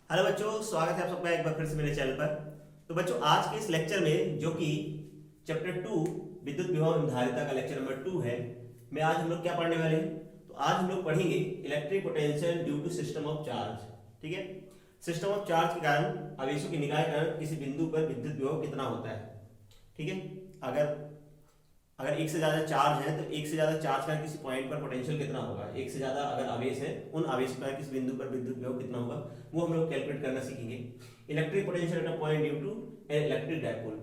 Hello बच्चों, स्वागत है आप सबका एक बार फिर से मेरे चैनल पर। तो बच्चों, आज के इस लेक्चर में जो कि चैप्टर 2 विद्युत विभव एवं धारिता का लेक्चर नंबर 2 है, में आज हम लोग क्या पढ़ने वाले हैं। तो आज हम लोग पढ़ेंगे electric potential due to system of charge. ठीक है, सिस्टम ऑफ चार्ज के कारण आवेशों की निकाय के कारण किसी बिंदु पर विद्युत विभव कितना होता है। ठीक है, अगर अगर एक से ज्यादा चार्ज है तो एक से ज्यादा चार्ज का किसी पॉइंट पर पोटेंशियल कितना होगा, एक से ज्यादा अगर आवेश है उन आवेश पर किसी बिंदु पर विद्युत विभव कितना होगा, वो हम लोग कैलकुलेट करना सीखेंगे। Electric potential at a point due to an electric dipole,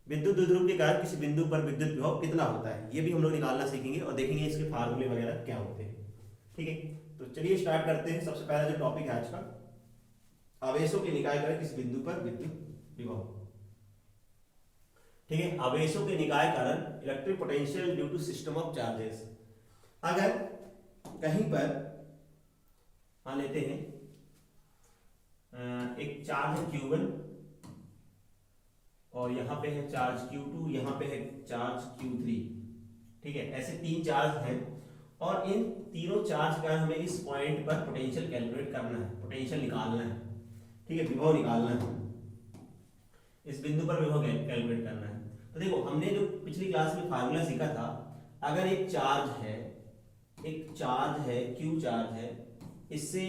विद्युत द्विध्रुव के कारण किसी बिंदु पर विद्युत विभव कितना होता है, ये भी हम लोग निकालना सीखेंगे और देखेंगे इसके फार्मूले वगैरह क्या होते हैं। ठीक है, तो चलिए स्टार्ट करते हैं। सबसे पहला जो टॉपिक है आज का, आवेशों के निकाय कारण किसी बिंदु पर विद्युत विभव। ठीक है, आवेशों के निकाय कारण electric potential due to system of charges. अगर कहीं पर मान लेते हैं एक चार्ज है Q1 और यहां पे है चार्ज Q2, यहां पे है चार्ज Q3। ठीक है, ऐसे तीन चार्ज हैं और इन तीनों चार्ज का हमें इस पॉइंट पर पोटेंशियल कैलकुलेट करना है, पोटेंशियल निकालना है। ठीक है, विभव निकालना है, इस बिंदु पर विभव कैलकुलेट करना है। तो देखो, हमने जो पिछली क्लास में फार्मूला सीखा था, अगर एक चार्ज है Q चार्ज है, इससे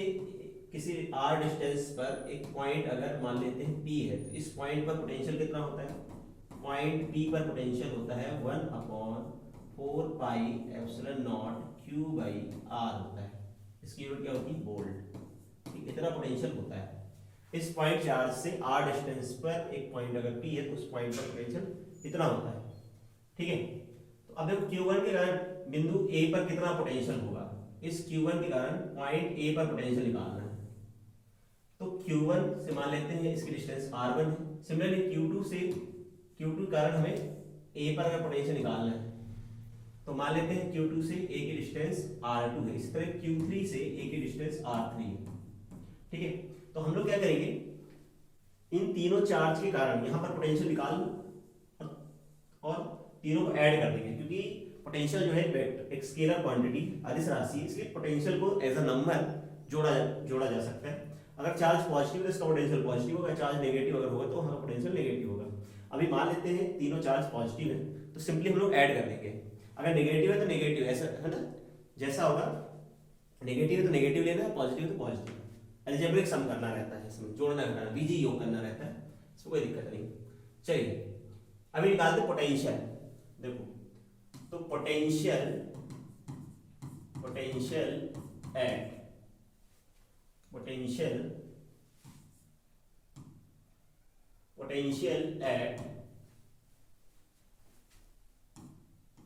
किसी r डिस्टेंस पर एक पॉइंट अगर मान लेते हैं P है, तो इस पॉइंट पर पोटेंशियल कितना होता है, पॉइंट P पर पोटेंशियल होता है 1/4 pi epsilon naught Q by R होता है। इसकी यूनिट क्या होती है, वोल्ट। इतना पोटेंशियल होता है इस पॉइंट चार्ज से r डिस्टेंस पर एक पॉइंट अगर P है तो उस पॉइंट पर पोटेंशियल इतना होता है। ठीक है, तो अब देखो Q1 के कारण बिंदु A पर कितना पोटेंशियल होगा, इस Q1 के कारण पॉइंट A पर पोटेंशियल निकालना है। तो Q1 से मान लेते हैं इसकी डिस्टेंस R1 है। सिमिलरली Q2 के कारण हमें A पर अगर पोटेंशियल निकालना है तो मान लेते हैं Q2 से A की डिस्टेंस R2 है। इस तरह Q3 से A की डिस्टेंस R3 है। ठीक है, तो हम लोग क्या करेंगे, इन तीनों चार्ज के कारण यहां पर पोटेंशियल निकाल लो और तीनों को ऐड कर देंगे, क्योंकि पोटेंशियल जो है एक स्केलर क्वांटिटी, अदिश राशि, इसलिए पोटेंशियल को एज अ नंबर जोड़ा जा सकता है। अगर चार्ज पॉजिटिव है तो इसका पोटेंशियल पॉजिटिव होगा, चार्ज नेगेटिव अगर होगा तो हमारा पोटेंशियल नेगेटिव होगा। अभी मान लेते हैं तीनों चार्ज पॉजिटिव है तो सिंपली हम लोग ऐड कर देंगे। अगर नेगेटिव है तो नेगेटिव, ऐसा है ना, जैसा होगा, नेगेटिव है तो नेगेटिव लेना है, पॉजिटिव है तो पॉजिटिव। अलजेब्रिक सम करना रहता है, इसमें जोड़ना घटाना, बीजी योग करना रहता है, इसमें कोई दिक्कत नहीं। चलिए अभी निकालते पोटेंशियल। देखो, तो potential at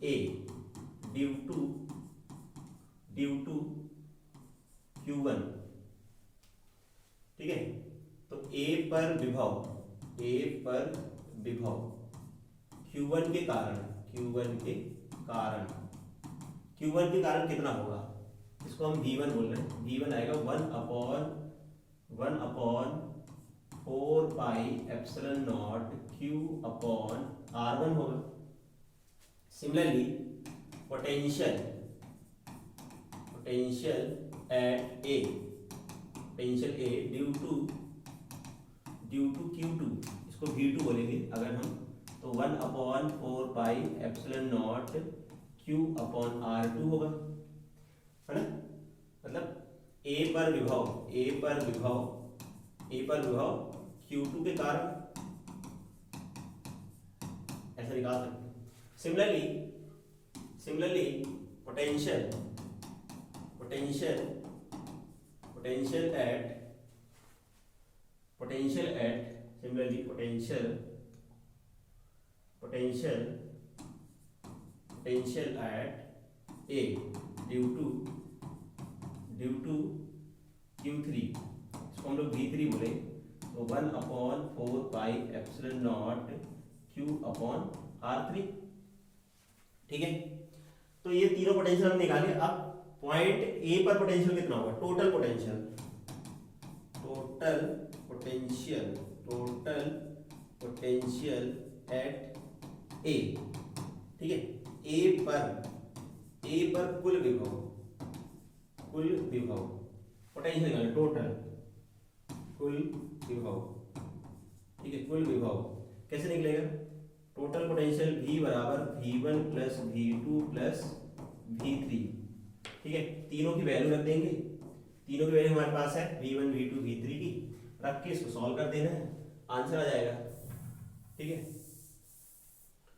A due to Q1। ठीक है, तो A पर विभव Q1 के कारण कितना होगा, इसको हम V1 बोल रहे हैं। V1 आएगा 1/4 pi epsilon naught Q upon R1 होगा। Similarly potential at A due to Q2, इसको V2 बोलेंगे अगर हम, तो 1/4 pi epsilon naught Q upon R2 होगा, है ना। मतलब A पर विभव Q2 के कारण, ऐसा निकाल सकते हैं। Similarly potential at A due to Q3, इसको हम लोग V3 बोले, तो 1/4 pi epsilon naught Q upon R3। ठीक है, तो ये तीनों पोटेंशियल हम निकाले। अब पॉइंट ए पर पोटेंशियल कितना होगा, टोटल पोटेंशियल एट ए। ठीक है, ए पर कुल विभव पोटेंशियल निकालना, कुल विभव, ठीक है, कुल विभव कैसे निकलेगा, टोटल पोटेंशियल V बराबर V1 plus V2 plus V3, ठीक है, तीनों की वैल्यू रख देंगे, तीनों की वैल्यू हमारे पास है V1 V2 V3 की, रख के इसको सॉल्व कर देना है, आंसर आ जाएगा, ठीक है।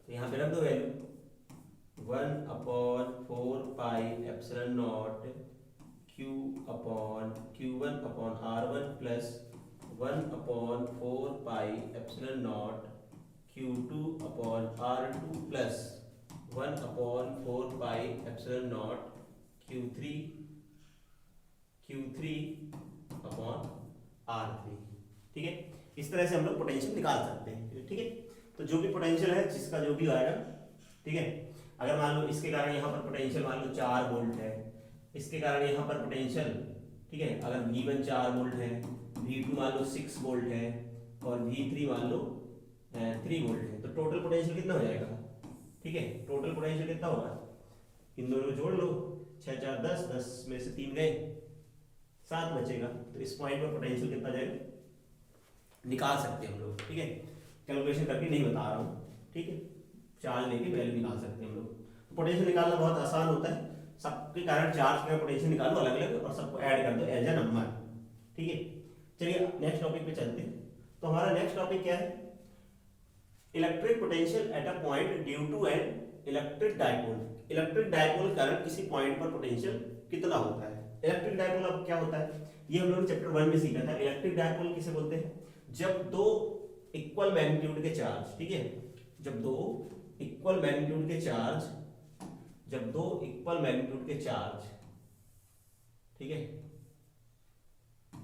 तो यहाँ पे रख दो value 1/4πε0 Q/Q1/R1 plus 1/4πε0 Q2/R2 plus 1/4πε0 Q3/R3, ठीक है। इस तरह से हम लोग पोटेंशियल निकाल सकते हैं, ठीक है। तो जो भी पोटेंशियल है जिसका जो भी आएगा, ठीक है, अगर मान लो इसके कारण यहाँ पर पोटेंशियल मान लो 4 वोल्ट है, इसके कारण यहाँ पर पोटेंशियल, ठीक है, अगर V1 4 वोल्ट है, V2 मान लो 6 वोल्ट है और V3 मान लो 3 वोल्ट है, तो टोटल पोटेंशियल कितना हो जाएगा, ठीक है, टोटल पोटेंशियल कितना होगा, इन दोनों को जोड़ लो, 6 4 10, 10 में से 3 गए, 7 बचेगा। तो इस पॉइंट पर पोटेंशियल कितना जाएगा निकाल सकते हैं हम लोग, ठीक है, कैलकुलेशन करके नहीं बता रहा हूँ, ठीक है, चार्ज लेके वैल्यू निकाल सकते हैं हम लोग। तो पोटेंशियल निकालना बहुत आसान होता है, सबके कारण चार्ज का पोटेंशियल निकालो अलग अलग और सबको ऐड कर दो एज ए नंबर, ठीक है। चलिए नेक्स्ट टॉपिक पे चलते हैं। तो हमारा नेक्स्ट टॉपिक क्या है, electric potential at a point due to an electric dipole. Electric dipole के कारण किसी पॉइंट पर पोटेंशियल कितना होता है। इलेक्ट्रिक डायपोल अब क्या होता है, ये हम लोग ने चैप्टर 1 में सीखा था। इलेक्ट्रिक डायपोल किसे बोलते हैं, जब दो इक्वल मैग्नीट्यूड के चार्ज, ठीक है, जब दो इक्वल मैग्नीट्यूड के चार्ज, जब दो इक्वल मैग्नीट्यूड के चार्ज, ठीक है,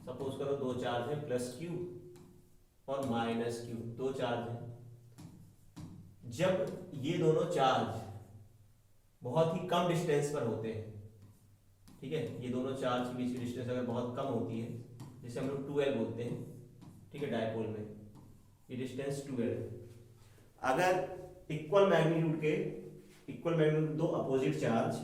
सपोज करो दो चार्ज है प्लस Q और माइनस Q, दो चार्ज है, जब ये दोनों चार्ज बहुत ही कम डिस्टेंस पर होते हैं, ठीक है, ये दोनों चार्ज के बीच की डिस्टेंस अगर बहुत कम होती है, जिसे हम लोग 2L बोलते हैं, ठीक है, डायपोल में ये डिस्टेंस 2L है। अगर इक्वल मैग्नीट्यूड दो अपोजिट चार्ज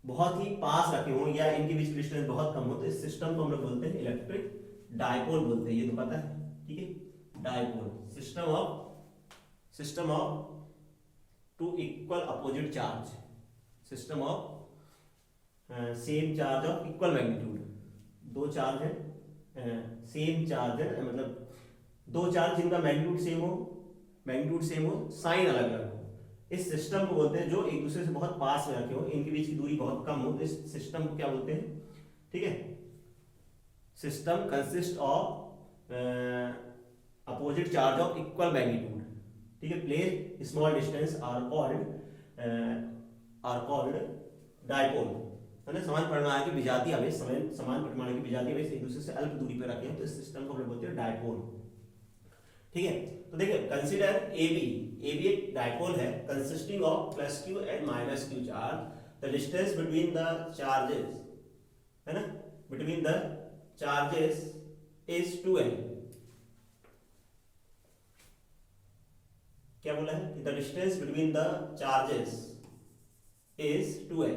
बहुत ही पास रखे हों या इनके बीच की डिस्टेंस बहुत कम हो, तो इस सिस्टम को हम लोग बोलते हैं इलेक्ट्रिक डायपोल बोलते हैं, ये तो पता है, ठीक है, dipole system of two equal opposite charge, system of same charge of equal magnitude, दो चार्ज है सेम चार्ज है, मतलब दो चार्ज जिनका मैग्नीट्यूड सेम हो, साइन अलग अलग हो, इस सिस्टम को बोलते हैं, जो एक दूसरे से बहुत पास में रखे हो, इनके बीच की दूरी बहुत कम हो, तो इस सिस्टम को क्या बोलते हैं, ठीक है। System consist of opposite charge of equal magnitude, ठीक है, place small distance are called dipole, है ना। समान परिमाण की विजातीय आवेश समान परिमाण की विजातीय आवेश एक दूसरे से अल्प दूरी पर रखे हैं, तो इस सिस्टम को हम लोग बोलते हैं डायपोल, ठीक है। तो देखिए कंसीडर AB एक डायपोल है consisting of plus Q and minus Q charge, the distance between the charges, है ना, between the charges is 2L। क्या बोला है कि the distance between the charges is 2L,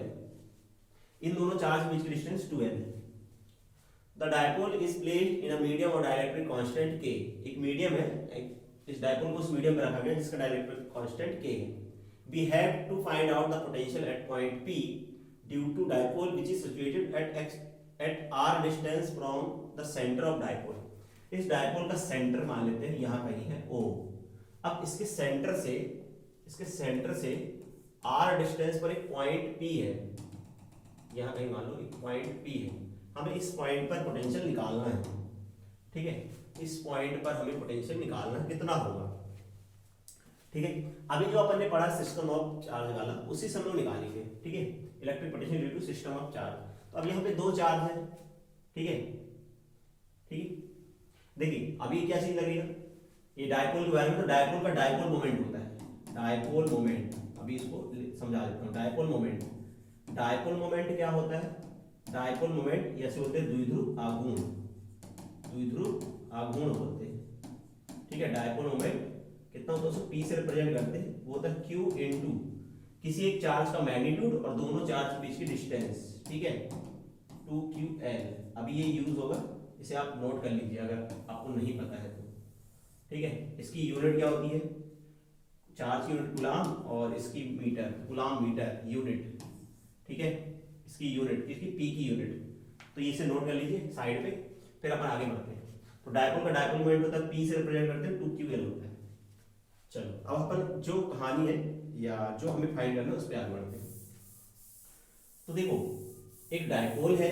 इन दोनों चार्ज के बीच की distance 2L। The dipole is placed in a medium और डाइलेक्ट्रिक कांस्टेंट K, एक मीडियम है, इस डायपोल को उस मीडियम में रखा गया जिसका डाइलेक्ट्रिक कांस्टेंट K है। We have to find out the potential at point P due to dipole which is situated at r distance from the centre of dipole. इस डायपोल का सेंटर मान लेते हैं यहाँ कहीं है O। अब इसके सेंटर से r डिस्टेंस पर एक पॉइंट P है, यहाँ कहीं मान लो एक पॉइंट P है, हमें इस पॉइंट पर पोटेंशियल निकालना है, ठीक है, इस पॉइंट पर हमें पोटेंशियल निकालना कितना होगा, ठीक है। अभी जो अपन ने पढ़ा सिस्टम ऑफ चार्ज वाला, उसी से हम लोग निकालेंगे, ठीक है, electric potential due to system of charge. तो अब यहाँ पे दो चार्ज है, ठीक है, देखिए अभी क्या चीज लगेगा, ये डायपोल के बारे में, तो डायपोल का डायपोल मोमेंट होता है, डायपोल मोमेंट, अभी इसको समझा देता हूँ। डायपोल मोमेंट क्या होता है, डायपोल मोमेंट ऐसे होते हैं द्विध्रुव आघूर्ण होते हैं, ठीक है। डायपोल मोमेंट कितना होता है, उसको P से रिप्रेजेंट करते हैं, वो होता है Q इनटू किसी एक चार्ज का मैग्नीट्यूड और दोनों चार्ज के बीच की डिस्टेंस, ठीक है, 2QL। अभी ये यूज होगा इसे आप नोट कर लीजिए अगर आपको नहीं पता है तो। ठीक है, इसकी यूनिट क्या होती है, चार्ज की यूनिट गुलाम और इसकी मीटर, गुलाम मीटर यूनिट। ठीक है, इसकी यूनिट, इसकी पी की यूनिट, तो इसे नोट कर लीजिए साइड पे, फिर अपन आगे बढ़ते हैं। तो डायपोल का डायपोल मोमेंट होता है पी से रिप्रेजेंट करते हैं 2ql होता है। चलो अब अपन जो कहानी है या जो हमें फाइंड करना है उस पर आगे बढ़ते हैं। तो देखो एक डायपोल है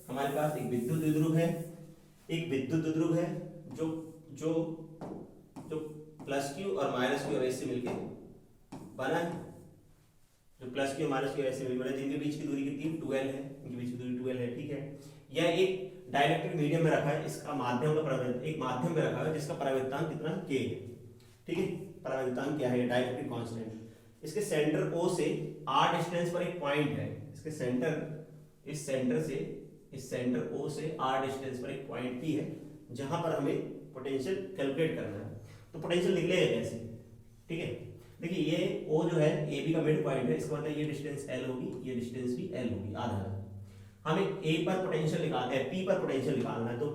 हमारे पास, एक विद्युत द्विध्रुव है, एक विद्युत द्विध्रुव है जो जो जो प्लस क्यू और माइनस क्यू अवेश से मिलकर बना है, जो plus Q minus Q Avesh से मिलकर बना है, जिनके बीच की दूरी कितनी 12 है, इनके बीच की दूरी 12 है। ठीक है, यह एक डाइलेक्ट्रिक मीडियम में रखा है, इसका माध्यम का परावर्तन एक माध्यम में रखा है जिसका परावर्तन कितना k है। ठीक है, परावर्तन क्या है, डाइलेक्ट्रिक कांस्टेंट। इसके सेंटर O से r डिस्टेंस पर एक पॉइंट है, इसके सेंटर, इस सेंटर O से r डिस्टेंस पर एक पॉइंट P है जहां पर हमें पोटेंशियल कैलकुलेट करना है। तो पोटेंशियल निकलेगा कैसे, ठीक है, देखिए ये O जो है AB का मिड पॉइंट है, इसका मतलब ये डिस्टेंस L होगी, ये डिस्टेंस भी L होगी, आधा। हमें A पर पोटेंशियल निकालना है, P पर पोटेंशियल निकालना है, तो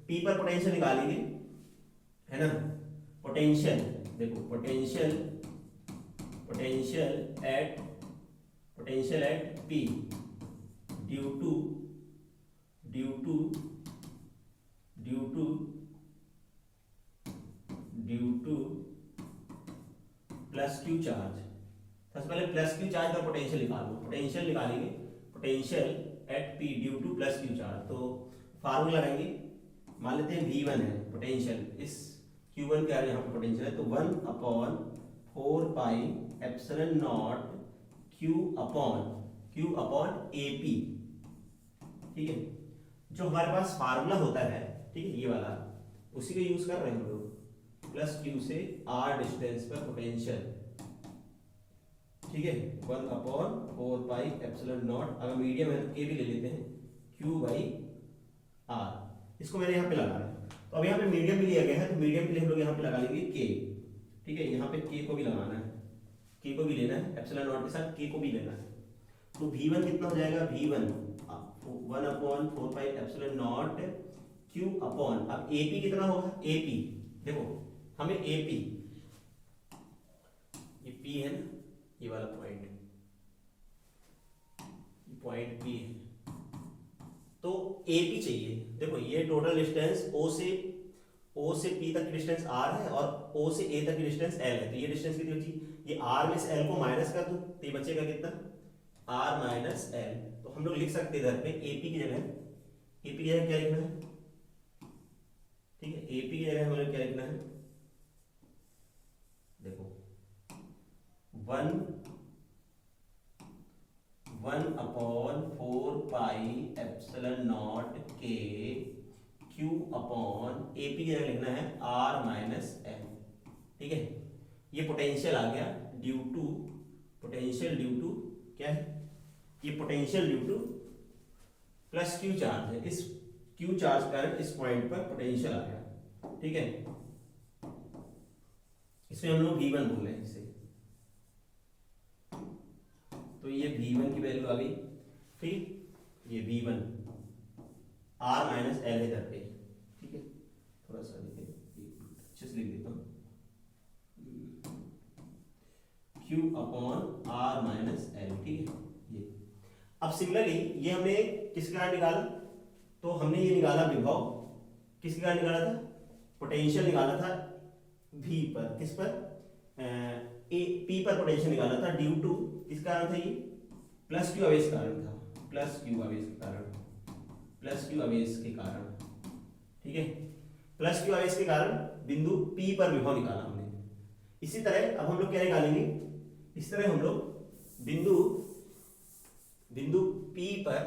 P पर पोटेंशियल निकालेंगे, है ना। पोटेंशियल देखो, potential at P due to plus Q charge. सबसे पहले प्लस क्यू चार्ज का पोटेंशियल निकालो, पोटेंशियल निकालेंगे, potential at P due to plus Q charge. तो फार्मूला लगाएंगे, मान लेते हैं V1 है पोटेंशियल, इस Q1 क्या है यहाँ पे पोटेंशियल है, तो 1/4 pi epsilon naught Q upon AP। ठीक है, जो हमारे पास फार्मूला होता है, ठीक है, ये वाला उसी का यूज कर रहे हैं हम लोग, प्लस क्यू से r डिस्टेंस पर पोटेंशियल। ठीक है, 1/4 पाई एप्सिलॉन नॉट, अगर मीडियम है तो k भी ले लेते हैं, Q/r। इसको मैंने यहाँ पे लगाना है, तो अब यहाँ पे मीडियम भी लिया गया है, तो मीडियम के लिए हम लोग यहाँ पे लगा लेंगे k। ठीक है, यहाँ पे k को भी लगाना है, k को भी लेना है, एप्सिलॉन नॉट के साथ k को भी लेना है। तो V1 कितना हो जाएगा, V1 1/4 pi epsilon naught Q upon, अब AP कितना होगा, AP देखो हमें AP, ये P है ना, ये वाला पॉइंट, ये पॉइंट P है, तो AP चाहिए। देखो ये टोटल डिस्टेंस O से P तक की डिस्टेंस R है और O से A तक की डिस्टेंस L है, तो ये डिस्टेंस कितनी बची, ये R में से L को माइनस कर दूं तो ये बचेगा कितना, R माइनस L। तो हम लोग लिख सकते हैं इधर पे AP की जगह, AP की जगह क्या लिखना है, ठीक है, AP की जगह हमें क्या लिखना है, देखो 1/4 pi epsilon not K Q upon AP की जगह लिखना है R माइनस L। ठीक है, ये पोटेंशियल आ गया due to, potential due to क्या है, ये potential due to plus Q charge है, इस क्यू चार्ज के कारण इस पॉइंट पर पोटेंशियल आ गया। ठीक है, इसमें हम लोग V1 बोल रहे हैं इसे, तो ये V1 की वैल्यू आ गई। ठीक, ये V1 R माइनस L है इधर पे। ठीक है, थोड़ा सा अच्छे से लिख देता हूँ, Q upon R minus L। ठीक है, ये अब सिमिलरली ये हमने किसके कारण निकाला, तो हमने ये निकाला विभव, किसके कारण निकाला था, पोटेंशियल निकाला था V पर, किस पर, P पर पोटेंशियल निकाला था ड्यू टू, किस कारण था ये, प्लस क्यू आवेश कारण था, प्लस क्यू आवेश के कारण। ठीक है, प्लस क्यू आवेश के कारण बिंदु P पर विभव निकाला हमने। इसी तरह अब हम लोग क्या निकालेंगे, इस तरह हम लोग बिंदु P पर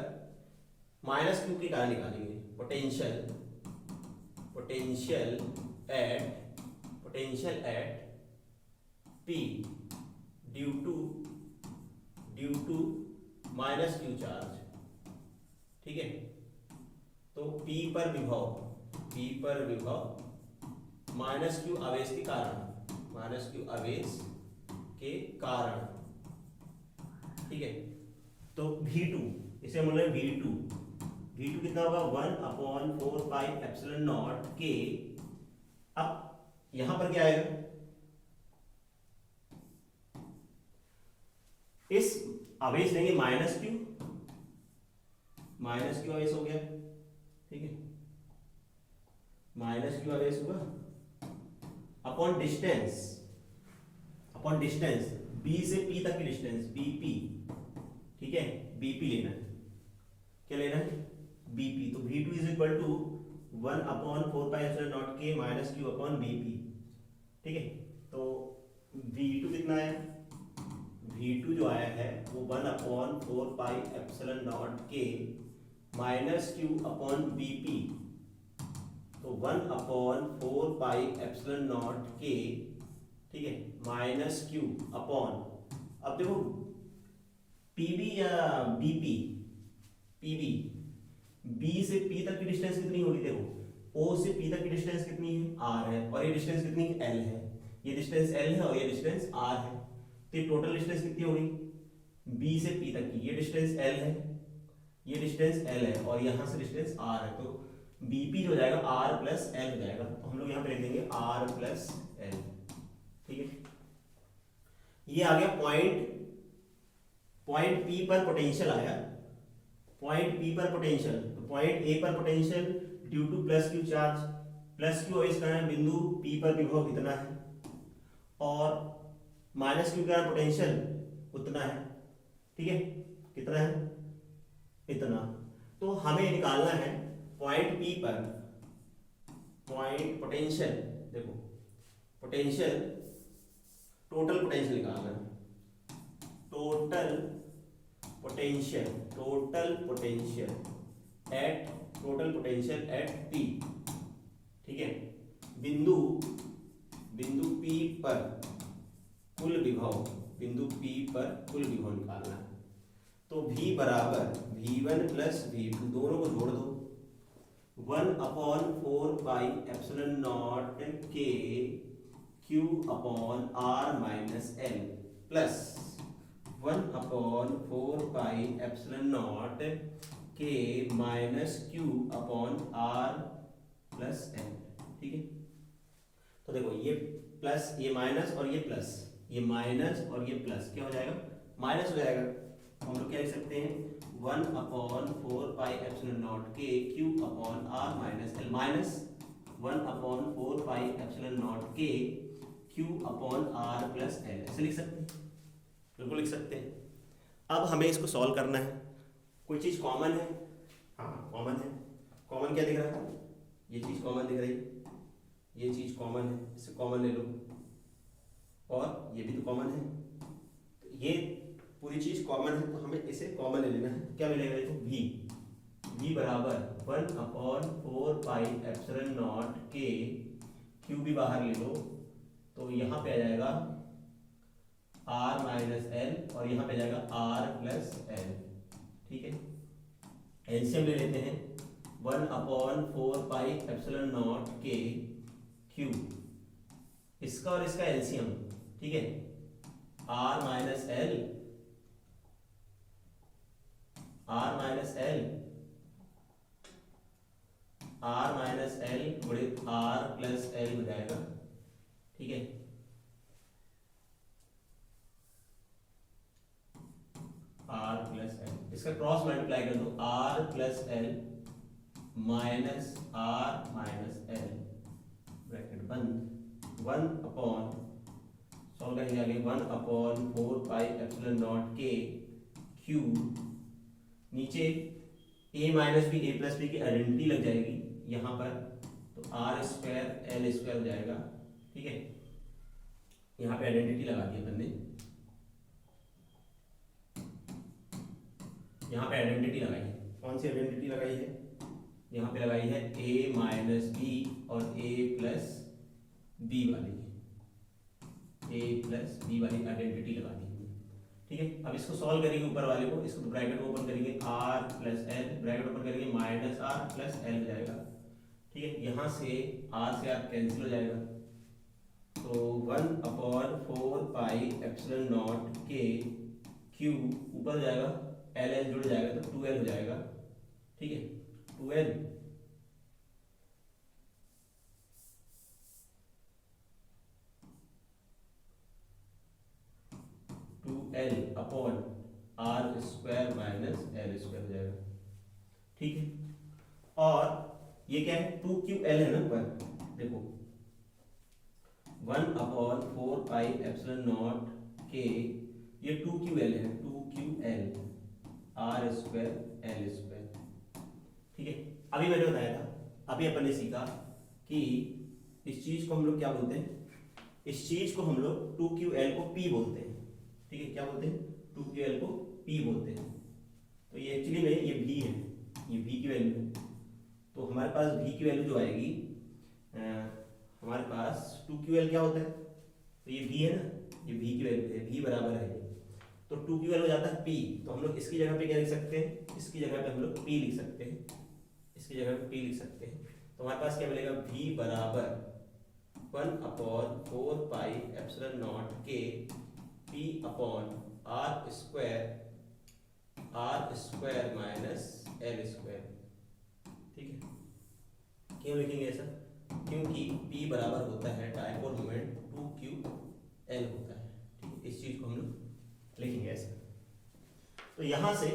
माइनस क्यू के कारण निकालेंगे, potential at P due to minus Q charge. ठीक है, तो P पर विभव माइनस क्यू आवेश के कारण, ठीक है, तो V2 इसे हम बोल रहे हैं V2 कितना होगा 1/4πε0 k। अब यहां पर क्या आएगा, इस आवेश लेंगे -q, आवेश हो गया, ठीक है, -q आवेश हुआ अपॉन डिस्टेंस, b से p तक की डिस्टेंस bp, ठीक है, bp लेना है, क्या लेना है bp। तो v2 is equal to 1/4πε0 k -q upon bp, ठीक है। तो v2 कितना है, v2 जो आया है वो 1/4πε0 k -q अपॉन bp, तो 1/4πε0 k, ठीक है, -q अपॉन, अब देखो pb या bp, pb b से p तक की डिस्टेंस कितनी होगी, देखो o से p तक की डिस्टेंस कितनी है r है, और ये डिस्टेंस कितनी है l है, ये डिस्टेंस l है और ये डिस्टेंस r है, तो ये टोटल डिस्टेंस कितनी होगी b से p तक की, ये डिस्टेंस l है, ये डिस्टेंस l है और यहां से डिस्टेंस r है, तो bp जो हो जाएगा r प्लस l हो जाएगा, तो हम लोग यहाँ पे लिख देंगे r प्लस l, ठीक है। ये आ गया पॉइंट P पर पोटेंशियल आया, पॉइंट P पर पोटेंशियल, तो पॉइंट A पर potential due to plus Q charge, plus Q आवेश का बिंदु P पर विभव कितना है, और माइनस क्यू का पोटेंशियल उतना है, ठीक है, कितना है इतना। तो हमें निकालना है पॉइंट P पर पॉइंट पोटेंशियल, देखो पोटेंशियल, टोटल पोटेंशियल निकालना है, टोटल पोटेंशियल एट P, ठीक है, बिंदु P पर कुल विभव, निकालना है। तो V बराबर V1 प्लस V2, दोनों को जोड़ दो, 1/4πε0 k q upon r minus l plus 1/4πε0 k minus q upon r plus l, ठीक है। तो देखो ये प्लस, ये माइनस और ये प्लस, ये माइनस और ये प्लस क्या हो जाएगा, माइनस हो जाएगा, हम लोग क्या लिख सकते हैं 1/4πε0 k q upon r minus l, minus 1/4πε0 k q upon r plus l, ऐसे लिख सकते हैं, बिल्कुल लिख सकते हैं। अब हमें इसको सॉल्व करना है, कोई चीज कॉमन है, हाँ कॉमन है, कॉमन क्या दिख रहा है, ये चीज कॉमन दिख रही है, ये चीज कॉमन है, इसे कॉमन ले लो, और ये भी तो कॉमन है, तो ये पूरी चीज कॉमन है, तो हमें इसे कॉमन ले लेना है, क्या मिलेगा देखो v बराबर 1/4πε0 k, q भी बाहर ले लो, तो यहाँ पे आ जाएगा r माइनस l और यहाँ पे आ जाएगा r प्लस l, ठीक है। एलसीएम ले लेते हैं 1/4πε0 k q, इसका और इसका एलसीएम, ठीक है, r माइनस l गुणित r प्लस l हो जाएगा, ठीक है। r प्लस l, इसका क्रॉस मल्टीप्लाई कर दो, r plus l minus r minus l, bracket बंद, 1 सॉल्व करेंगे आगे, 1/4πε0 k q, नीचे a minus B a plus B की आइडेंटिटी लग जाएगी यहाँ पर, तो r स्क्वायर l स्क्वायर हो जाएगा, ठीक है। यहाँ पे आइडेंटिटी लगा दी अपन ने, यहाँ पे आइडेंटिटी लगाई है, कौन सी आइडेंटिटी लगाई है, यहाँ पे लगाई है a माइनस बी और a प्लस बी वाली, आइडेंटिटी लगा दी, ठीक है। अब इसको सॉल्व करेंगे ऊपर वाले को, इसको तो ब्रैकेट ओपन करेंगे r plus l, bracket open करेंगे माइनस r प्लस l हो जाएगा, ठीक है। यहाँ से r से r कैंसिल हो जाएगा, तो 1/4πε0 k q ऊपर हो जाएगा, l जुड़ जाएगा तो 2l हो जाएगा, ठीक है। 2l 2l upon R square minus L square हो जाएगा, ठीक है। और ये क्या है, 2ql है ना ऊपर, देखो 1/4πε0 के, ये 2ql है, 2ql are square L square, ठीक है। अभी मैंने बताया था, अभी अपन ने सीखा कि इस चीज को हम लोग क्या बोलते हैं, इस चीज को हम लोग 2ql को p बोलते हैं, ठीक है। क्या बोलते हैं, 2ql को p बोलते हैं। तो ये एक्चुअली में ये v है, ये v की वैल्यू है। तो हमारे पास v की वैल्यू जो आएगी, हमारे पास 2ql क्या होता है, तो ये v है ना, ये v की वैल्यू है, v बराबर है, तो 2ql हो जाता है p। तो हम लोग इसकी जगह पे क्या लिख सकते हैं, इसकी जगह पे हम लोग p लिख सकते हैं, इसकी जगह पे p लिख सकते हैं। तो हमारे पास क्या मिलेगा, v बराबर 1/4πε0 के p upon R square minus L square, ठीक है। क्यों लिखेंगे ऐसा, क्योंकि p बराबर होता है डायपोल मोमेंट 2ql होता है, ठीक है। इस चीज को हम लोग लिखेंगे ऐसा। तो यहां से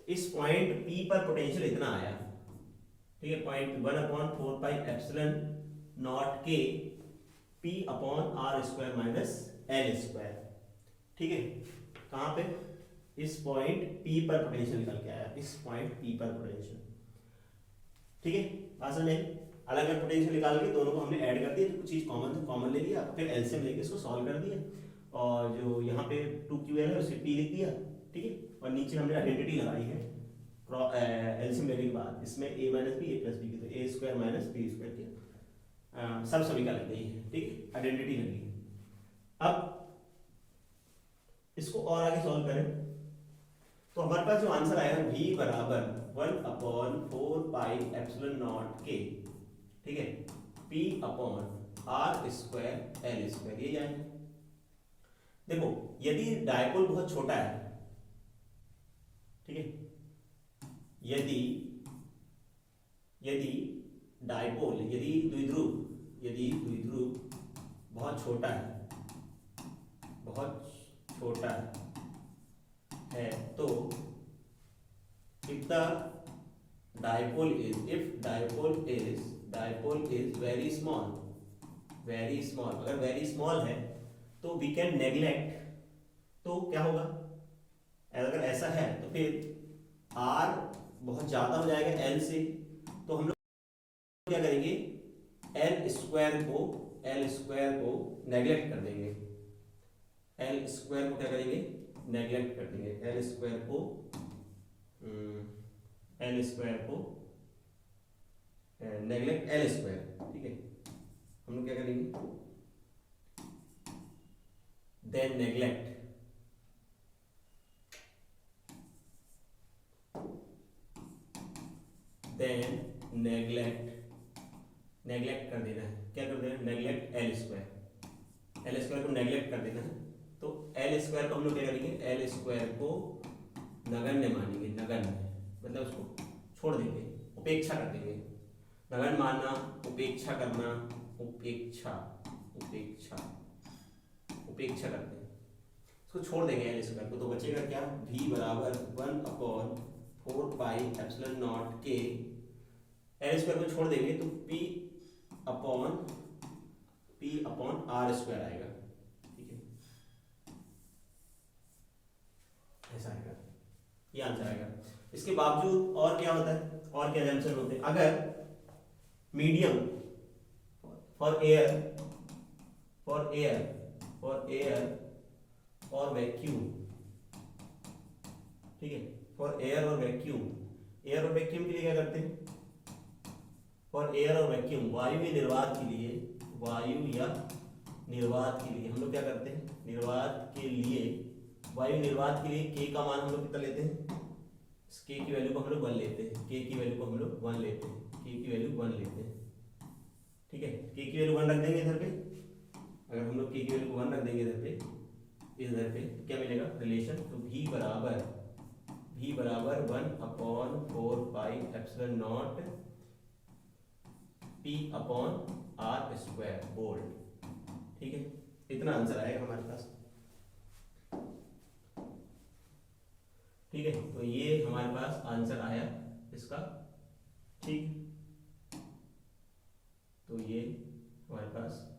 इस पॉइंट p पर पोटेंशियल इतना आया, ठीक है, पॉइंट 1/4πε0 के p upon R square minus L square, ठीक है। कहां पे, इस पॉइंट p पर पोटेंशियल निकल के आया, इस पॉइंट p पर पोटेंशियल, ठीक है। बात समझ आई। अलग अलग पोटेंशियल निकाल के दोनों को हमने ऐड कर दिया, तो कुछ चीज कॉमन ले लिया, फिर एलसीएम लेके इसको सॉल्व कर दिया, और जो यहाँ पे 2ql है उसे p लिख दिया, ठीक है। और नीचे हमने आइडेंटिटी लगाई है एलसीएम लेने के बाद, इसमें a minus B A plus B की, तो A square minus B square किया, सब समीकरण लग गई है, ठीक है, आइडेंटिटी लगी है। अब इसको और आगे सॉल्व करें तो हमारे पास जो आंसर आएगा v बराबर 1/4πε0 के, ठीक है, p upon R square L square, ये जाएंगे। देखो यदि डायपोल बहुत छोटा है, ठीक है, यदि डायपोल, यदि द्विध्रुव बहुत छोटा है, तो if dipole is very small, अगर very small है तो we can neglect, तो क्या होगा, अगर ऐसा है तो फिर r बहुत ज्यादा हो जाएगा l से, तो हम लोग क्या करेंगे, l स्क्वायर को नेग्लेक्ट कर देंगे, l स्क्वायर को क्या करेंगे, नेग्लेक्ट कर देंगे, l स्क्वायर को नेग्लेक्ट l स्क्वायर, ठीक है। हम लोग क्या करेंगे, देन नेग्लेक्ट कर देना है, क्या कर देना है, नेग्लेक्ट l स्क्वायर को नेग्लेक्ट कर देना है। तो l स्क्वायर को हम लोग क्या करेंगे, l स्क्वायर को नगण्य मानेंगे, नगण्य मतलब उसको छोड़ देंगे, उपेक्षा कर देंगे। नगण्य मानना, उपेक्षा करना, उपेक्षा करते हैं, इसको छोड़ देंगे l स्क्वायर को, तो बचेगा क्या, v बराबर 1/4πε0 के, l स्क्वायर को छोड़ देंगे तो p अपॉन आर स्क्वायर आएगा, ठीक है, ऐसा आएगा, ये आंसर आएगा। इसके बावजूद और क्या होता है, और क्या जंक्शन होते हैं, अगर मीडियम फॉर एयर और वैक्यूम, ठीक है, फॉर एयर और वैक्यूम के लिए क्या करते हैं, फॉर एयर और वैक्यूम, वायु या निर्वात के लिए हम लोग क्या करते हैं, वायु निर्वात के लिए k का मान हम लोग कितना लेते हैं, k की वैल्यू को हम लोग 1 लेते हैं, k की वैल्यू को हम लोग 1 लेते हैं, ठीक है। k की वैल्यू 1 रख देंगे इधर पे, अगर हम लोग k की वैल्यू को 1 रख देंगे इधर पे क्या मिलेगा, रिलेशन, तो v बराबर 1/4πε0 epsilon nought P upon R square whole. ठीक है, इतना आंसर आएगा हमारे पास। ठीक है, तो ये हमारे पास आंसर आया इसका। ठीक, तो ये हमारे पास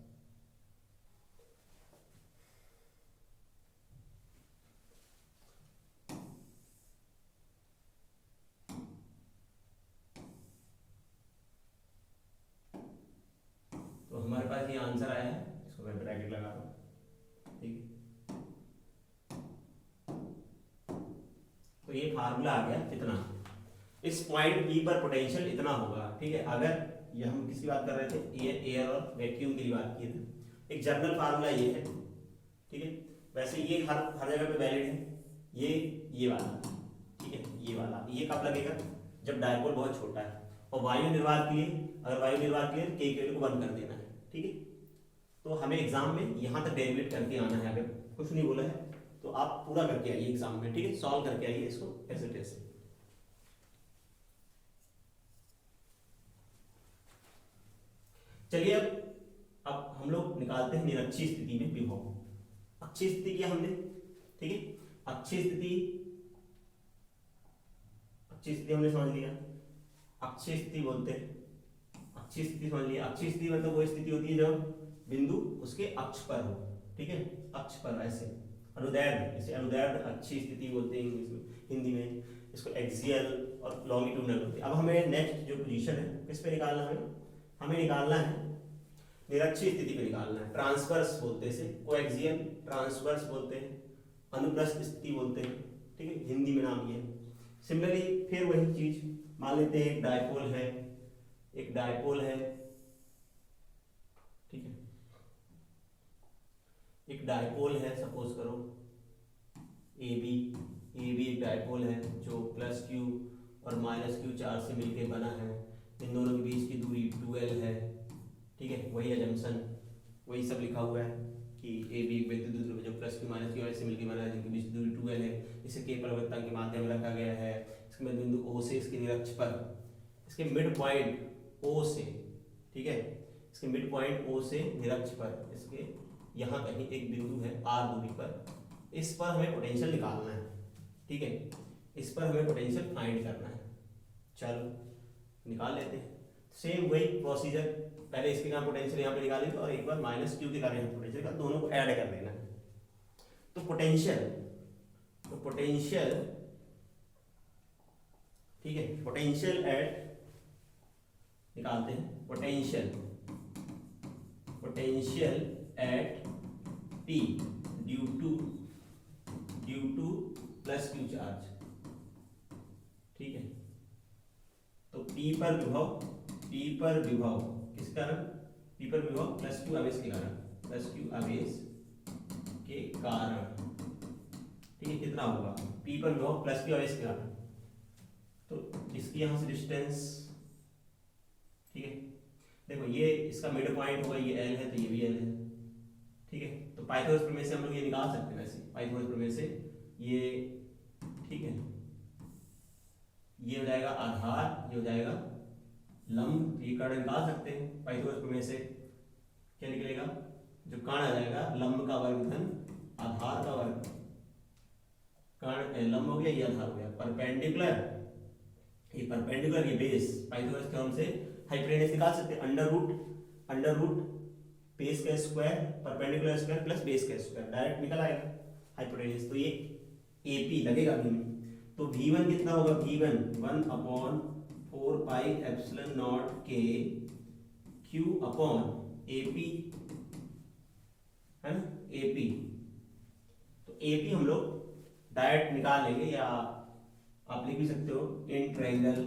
ये आंसर आया है। इसको मैं ब्रैकेट लगा रहा हूँ। ठीक है, तो ये फार्मूला आ गया कितना, इस पॉइंट पी पर पोटेंशियल इतना होगा। ठीक है, अगर ये हम किसकी बात कर रहे थे, एयर और वैक्यूम की बात की थी। एक जनरल फार्मूला ये है। ठीक है, वैसे ये हर जगह पे वैलिड है। ये वाला, ठीक है, ये वाला, ये कब लगेगा, जब डायपोल बहुत छोटा है। और वायु निर्वात के लिए, अगर वायु निर्वात के लिए के की वैल्यू को 1 कर देना है। ठीक है, तो हमें एग्जाम में यहाँ तक डेरिवेट करके आना है। अगर कुछ नहीं बोला है तो आप पूरा करके आइए एग्जाम में। ठीक है, सॉल्व करके आइए इसको ऐसे कैसे। चलिए अब हम लोग निकालते हैं निरक्षीय स्थिति में विभव। अक्षीय स्थिति किया हमने। ठीक है, अक्षीय स्थिति हमने समझ लिया। अक्षीय स्थिति बोलते हैं, अक्षीय स्थिति समझ लिया। अक्षीय स्थिति मतलब वो स्थिति होती है जब बिंदु उसके अक्ष पर हो। ठीक है, अक्ष पर ऐसे अनुदैर्ध्य, इसे अनुदैर्ध्य अक्षीय स्थिति बोलते हैं हिंदी में। इसको एक्सियल और लॉन्गिट्यूडनल बोलते हैं। अब हमें नेक्स्ट जो पोजीशन है किस पे निकालना है, हमें निकालना है निरक्षीय स्थिति पे निकालना है। ट्रांसवर्स बोलते हैं इसे, कोएक्सियल ट्रांसवर्स बोलते हैं, अनुप्रस्थ स्थिति बोलते हैं। ठीक है, हिंदी में नाम ये है। सिमिलरली फिर वही चीज मान लेते हैं, एक डायपोल है, एक डायपोल है। ठीक है, एक डायपोल है, सपोज करो ए बी एक डायपोल है जो प्लस क्यू और माइनस क्यू चार्ज से मिलकर बना है। इन दोनों के बीच की दूरी 2l है। ठीक है, वही एजम्पशन, वही सब लिखा हुआ है कि ए बी एक विद्युत द्रव्य जो प्लस क्यू माइनस क्यू से मिलकर बना है, जिनके बीच की दूरी 2l है। इसे के परिवर्तन के माध्यम में रखा गया है। इसके बिंदु O से इसके निरक्ष पर, इसके मिड पॉइंट O से, ठीक है, इसके मिड पॉइंट O से निरक्ष पर, इसके यहाँ कहीं एक बिंदु है r दूरी पर। इस पर हमें पोटेंशियल निकालना है। ठीक है, इस पर हमें पोटेंशियल फाइंड करना है। चलो निकाल लेते हैं। सेम वही प्रोसीजर, पहले इसके कारण पोटेंशियल यहाँ पे निकालेंगे और एक बार माइनस क्यू के कारण पोटेंशियल का, दोनों को ऐड कर देना है। तो पोटेंशियल, ठीक है, पोटेंशियल एट निकालते हैं। Potential at P due to plus Q charge. ठीक है, तो P पर विभव किस कारण, P पर विभव प्लस क्यू आवेश के कारण, ठीक है, कितना होगा P पर विभव प्लस क्यू आवेश के कारण। तो इसकी यहां से डिस्टेंस, ठीक है, देखो ये इसका मिड पॉइंट होगा, ये L है तो ये भी L है। ठीक है, तो पाइथागोरस प्रमेय से हम लोग ये निकाल सकते हैं। वैसे पाइथागोरस प्रमेय से ये, ठीक है, ये हो जाएगा आधार, ये हो जाएगा लंब, ये कर्ण निकाल सकते हैं पाइथागोरस प्रमेय से। क्या निकलेगा, जो कर्ण आ जाएगा लंब का वर्ग धन आधार का वर्ग, कर्ण लंब हो गया, ये आधार हो गया। परपेंडिकुलर, ये परपेंडिकुलर, ये बेस, पाइथागोरस थ्योरम से हाइपोटेनस निकाल सकते हैं। अंडर रूट बेस का square perpendicular square plus base का स्क्वायर, डायरेक्ट निकल आएगा हाइपोटेनस। तो ये AP लगेगा भी में। तो V1 कितना होगा, V1 1/4 पाई एप्सिलॉन नॉट के Q अपॉन AP, है ना, AP। तो AP हम लोग डायरेक्ट निकाल लेंगे, या आप लिख भी सकते हो in triangle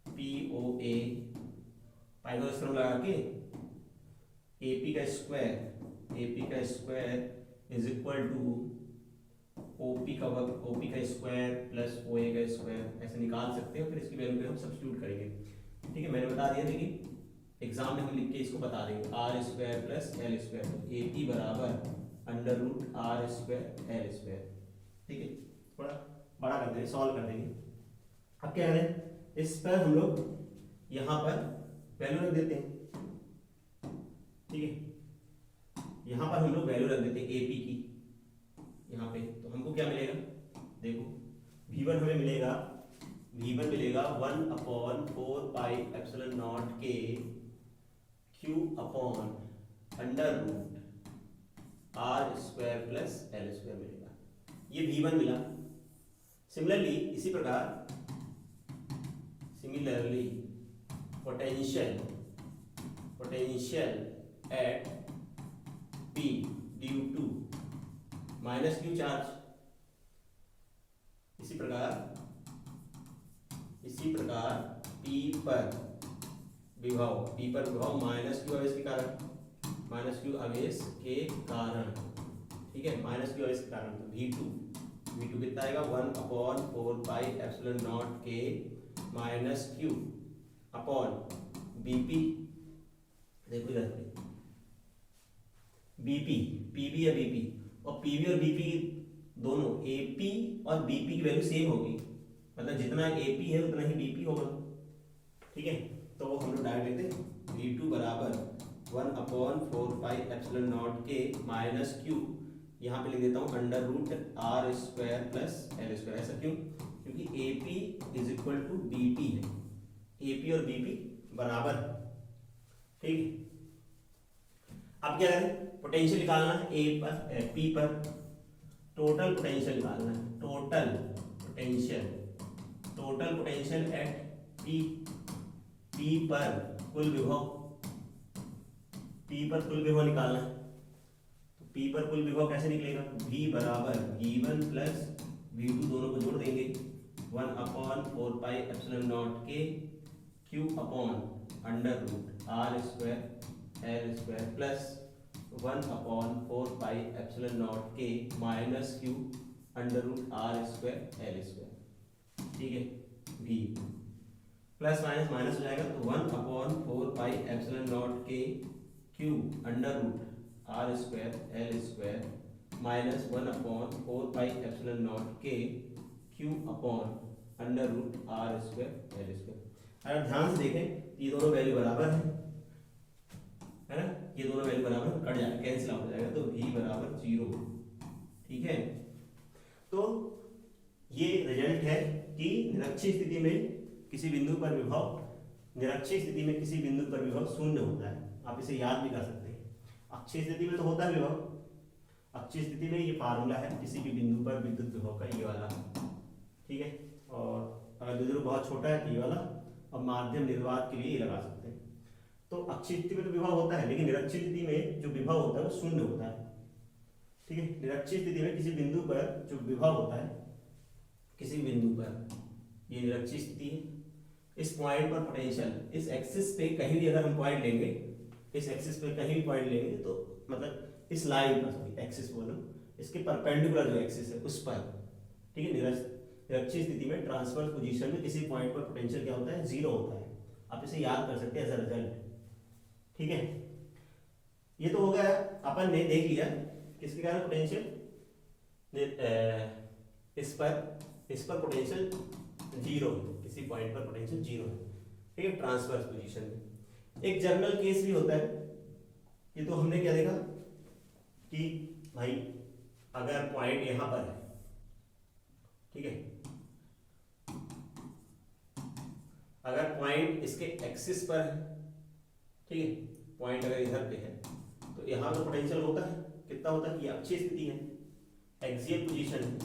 POA, Pythagoras theorem लगा के AP का square is equal to OP का स्क्वायर प्लस OA का स्क्वायर, ऐसे निकाल सकते हो। फिर इसकी वैल्यू पे हम सब्स्टिट्यूट करेंगे। ठीक है, मैंने बता दिया था कि एग्जाम में हम लिख के इसको बता देंगे, R square plus L square, AP बराबर under root R square L square. ठीक है, थोड़ा बड़ा कर देंगे, सॉल्व कर देंगे। अब क्या करें, इस पर हम लोग यहाँ पर वैल्यू रख देते हैं, ठीक है, यहाँ पर हम लोग वैल्यू रख देते हैं एपी की यहाँ पे। तो हमको क्या मिलेगा, देखो V1 हमें मिलेगा, V1 मिलेगा 1/4πε0 के Q upon under root R square plus L square मिलेगा, ये V1 मिला। Similarly potential at P due to minus Q charge, इसी प्रकार P पर विभव माइनस Q आवेश के कारण, ठीक है, माइनस Q आवेश के कारण, तो V2 कितना आएगा 1/4πε0 के माइनस Q अपॉन BP, देखो इधर BP, PB या BP, और PB और BP दोनों AP और BP की वैल्यू सेम होगी, मतलब जितना AP है उतना ही BP होगा, ठीक है। तो वो हम लोग डायरेक्ट लेते हैं, V2 बराबर 1/4πε0 के माइनस Q, यहाँ पे लिख देता हूँ under root R square plus L square. ऐसा क्यों, क्योंकि AP is equal to BP है, AP और BP बराबर, ठीक है। अब क्या करें, पोटेंशियल निकालना है P पर, टोटल पोटेंशियल निकालना है, टोटल पोटेंशियल एट P पर कुल विभव निकालना है। तो P पर कुल विभव कैसे निकलेगा, V बराबर V1 प्लस V2 दोनों को जोड़ देंगे, 1/4πε0 के Q upon under root R square L square plus 1/4πε0 के minus Q under root R square L square, ठीक है। V प्लस माइनस माइनस हो जाएगा, तो 1/4πε0 के Q under root R square L square minus 1/4πε0 के Q upon under root R square L square. अगर ध्यान से देखें ये दोनों वैल्यू बराबर है ना, ये दोनों वैल्यू बराबर कट जाएगा, कैंसिल आउट हो जाएगा, तो V बराबर 0, ठीक है। तो ये रिजल्ट है कि निरक्षीय स्थिति में किसी बिंदु पर विभव शून्य होता है। आप इसे याद भी कर सकते हैं, अक्षीय स्थिति में तो होता है विभव, अक्षीय स्थिति में ये फार्मूला है किसी भी बिंदु पर विद्युत विभव का, ये वाला, ठीक है। और अगर विद्युत बहुत छोटा है तो ये वाला, और माध्यम निर्वात के लिए ये लगा सकते हैं। तो अक्षीय स्थिति में तो विभव होता है, लेकिन निरक्षीय स्थिति में जो विभव होता है वो शून्य होता है, ठीक है। निरक्षीय स्थिति में किसी बिंदु पर जो विभव होता है, किसी बिंदु पर, ये निरक्षीय स्थिति है, इस पॉइंट पर पोटेंशियल, इस एक्सिस पे कहीं भी अगर हम पॉइंट लेंगे, इस एक्सिस पे कहीं भी पॉइंट लेंगे, तो मतलब इस लाइन पर, सॉरी एक्सिस बोलो, इसके परपेंडिकुलर जो एक्सिस है उस पर, ठीक है। निरक्षीय स्थिति में ट्रांसवर्स पोजीशन में किसी पॉइंट पर पोटेंशियल क्या होता है, 0 होता है। आप इसे याद कर सकते हैं एज अ रिजल्ट, ठीक है। ये तो हो गया, अपन ने देख लिया किसके कारण पोटेंशियल, इस पर पोटेंशियल 0, किसी पॉइंट पर पोटेंशियल 0 है, ठीक है, ट्रांसवर्स पोजीशन में। एक जर्नल केस भी होता है, ये तो हमने क्या देखा कि भाई अगर पॉइंट यहां पर है, ठीक है, अगर पॉइंट इसके एक्सिस पर है, ठीक है, पॉइंट अगर इधर पे है, तो यहां तो पोटेंशियल होता है, कितना होता है कि अक्षीय स्थिति है, एक्सियल पोजीशन है,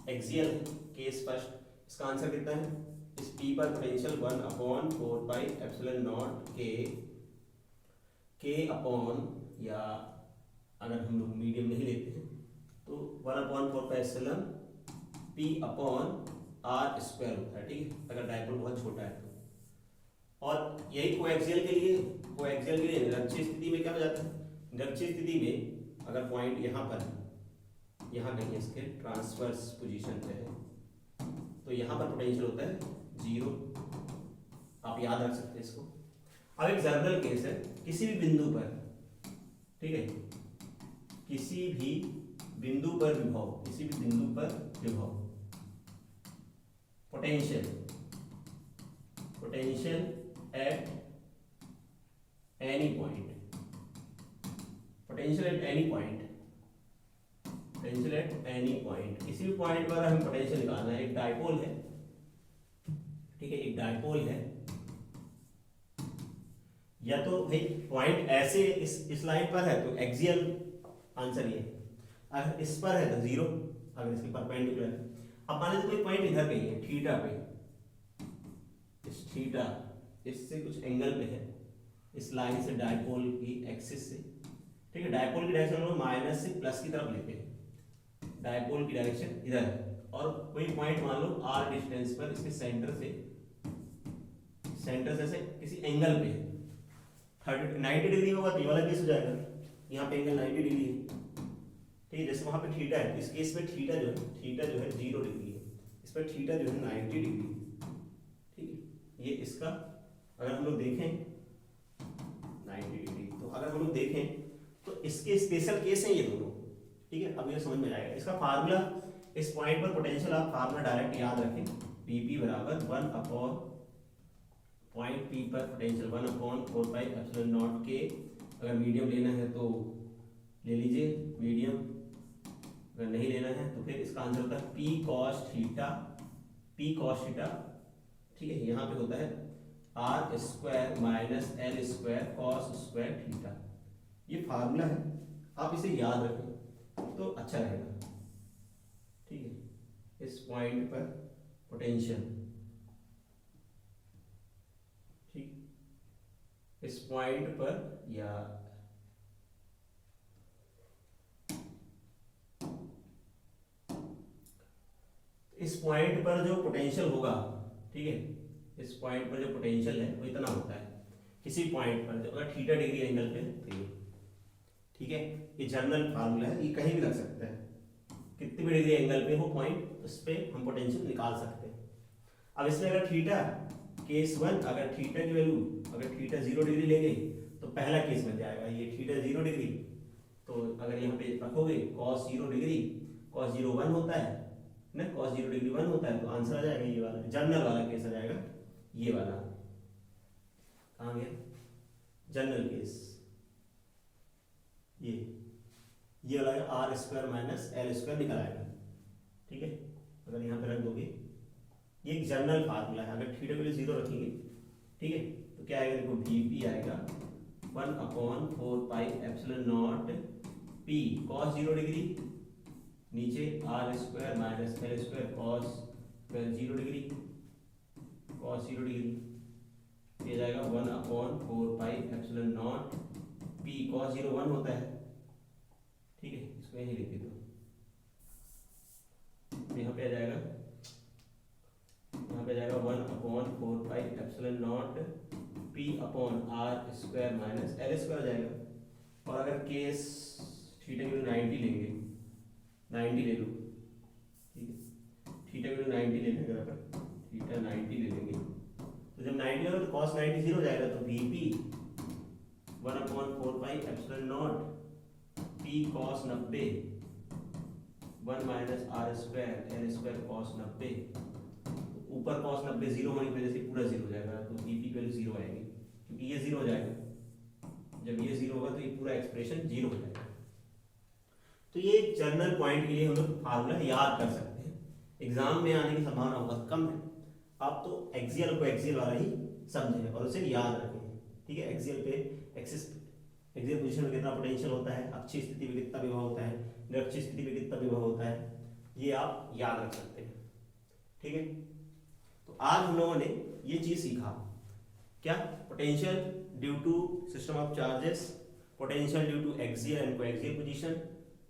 एक्सियल केस फर्स्ट, इसका आंसर कितना है, इस P पर पोटेंशियल 1/4πε0 के अपॉन, या अगर हम लोग मीडियम नहीं लेते हैं तो 1/4πε P अपॉन R स्क्वायर होता है, ठीक है, अगर डायपोल बहुत छोटा है तो। और यही कोएक्सियल के लिए निरक्षीय स्थिति में क्या हो जाता है, निरक्षीय स्थिति में अगर पॉइंट यहाँ पर, यहाँ कहीं इसके ट्रांसवर्स पोजीशन पे है, तो यहाँ पर पोटेंशियल होता है 0, आप याद रख सकते हैं इसको। अब एक जनरल केस है, किसी भी बिंदु पर, ठीक है, किसी भी बिंदु पर विभव potential at any point, potential at any point, potential at any point, किसी भी पॉइंट पर हमें पोटेंशियल निकालना है। एक डायपोल है, ठीक है, एक डायपोल है, या तो भाई पॉइंट ऐसे इस लाइन पर है तो एक्सियल आंसर ये है, अगर इस पर है तो जीरो, अगर इसके परपेंडिकुलर है। अब मान लीजिए कोई पॉइंट इधर कहीं है थीटा पे, इस थीटा इससे कुछ एंगल पे है, इस लाइन से डायपोल की एक्सिस से, ठीक है, डायपोल की डायरेक्शन हम माइनस से प्लस की तरफ लेते हैं, डायपोल की डायरेक्शन इधर है, और कोई पॉइंट मान लो r डिस्टेंस पर इसके सेंटर से किसी एंगल पे 90 डिग्री होगा तो ये वाला केस हो जाएगा, यहाँ पे एंगल 90 डिग्री है, ठीक है, जैसे वहां पे थीटा है, इस केस में थीटा जो है 0 डिग्री है, इस पर थीटा जो है 90 डिग्री, ठीक है। ये इसका अगर हम लोग देखें 90 डिग्री, तो अगर हम लोग देखें तो इसके स्पेशल केस हैं ये दोनों, ठीक है। अब ये समझ में आएगा इसका फार्मूला, इस पॉइंट पर पोटेंशियल आप फार्मूला डायरेक्ट याद रखें, P बराबर 1 अपॉन पॉइंट P पर पोटेंशियल 1 अपॉन 4πε0 के, अगर मीडियम लेना है तो ले लीजिए मीडियम, अगर नहीं लेना है तो फिर इसका आंसर होता है P cos थीटा, ठीक है। यहाँ पे होता है r square minus l square cos square theta, ये फार्मूला है, आप इसे याद रखें तो अच्छा रहेगा, ठीक है। इस पॉइंट पर पोटेंशियल, ठीक, इस पॉइंट पर या इस पॉइंट पर जो पोटेंशियल होगा, ठीक है, इस पॉइंट पर जो पोटेंशियल है वो इतना होता है किसी पॉइंट पर, अगर थीटा डिग्री एंगल पे तो ये, ठीक है। ये जनरल फार्मूला है, ये कहीं भी लग सकता है, कितनी भी डिग्री एंगल पे हो पॉइंट, उस पे हम पोटेंशियल निकाल सकते हैं। अब इसमें अगर थीटा केस 1, अगर थीटा की वैल्यू अगर थीटा 0 डिग्री लेंगे तो पहला केस बन जाएगा ये थीटा 0 डिग्री, तो अगर यहाँ पे रखोगे cos 0 डिग्री, cos 0 1 होता है ना, cos 0 डिग्री 1 होता है, तो आंसर आ जाएगा ये वाला, जनरल वाला केस आ जाएगा, ये वाला कहाँ गया जनरल केस, ये वाला R square minus L square निकल आएगा, ठीक है। अगर यहाँ पे रख दोगे, ये एक जनरल फार्मूला है, अगर थीटा को 0 रखेंगे, ठीक है, तो क्या आएगा, देखो Vp आएगा 1 अपॉन 4πε0 P cos 0 डिग्री, नीचे R square minus L square cos 0 degree, ये जाएगा 1 अपॉन 4πε0 P cos 0 1 होता है, ठीक है, इसको यही लिख दो, यहाँ पे आ जाएगा 1 upon 4πε0 P upon R square minus L square आ जाएगा। और अगर केस थीटा की 90 लेंगे, 90 ले लो, ठीक है, थीटा की 90 लेने का, अगर थीटा 90 ले लेंगे तो जब 90 होगा तो cos 90 0 हो जाएगा, तो Vp 1 upon 4πε0 P cos 90 1 minus R square L square cos 90, ऊपर cos 90 0 होने की वजह से पूरा 0 हो जाएगा, तो Vp की वैल्यू 0 आएगी, क्योंकि ये 0 हो जाएगा, जब ये 0 होगा तो ये पूरा एक्सप्रेशन 0 हो जाएगा। तो ये जनरल पॉइंट के लिए हम लोग फार्मूला याद कर सकते हैं, एग्जाम में आने की संभावना बहुत कम है, आप तो एक्सियल को एक्सियल वाला ही समझें और उसे याद रखें, ठीक है। एक्सियल पे एक्सियल पोजीशन में कितना पोटेंशियल होता है, अच्छी स्थिति में कितना विभव होता है, निरक्षी स्थिति में कितना विभव होता है, ये आप याद रख सकते हैं, ठीक है। तो आज हम लोगों ने ये चीज सीखा, क्या, potential due to system of charges, potential due to axial and coaxial position,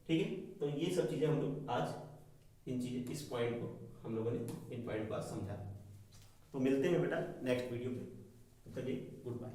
ठीक है। तो ये सब चीजें हम लोग आज इस पॉइंट को हम लोगों ने इन पॉइंट को आज समझा। तो मिलते हैं बेटा नेक्स्ट वीडियो पे, तो चलिए गुड बाय।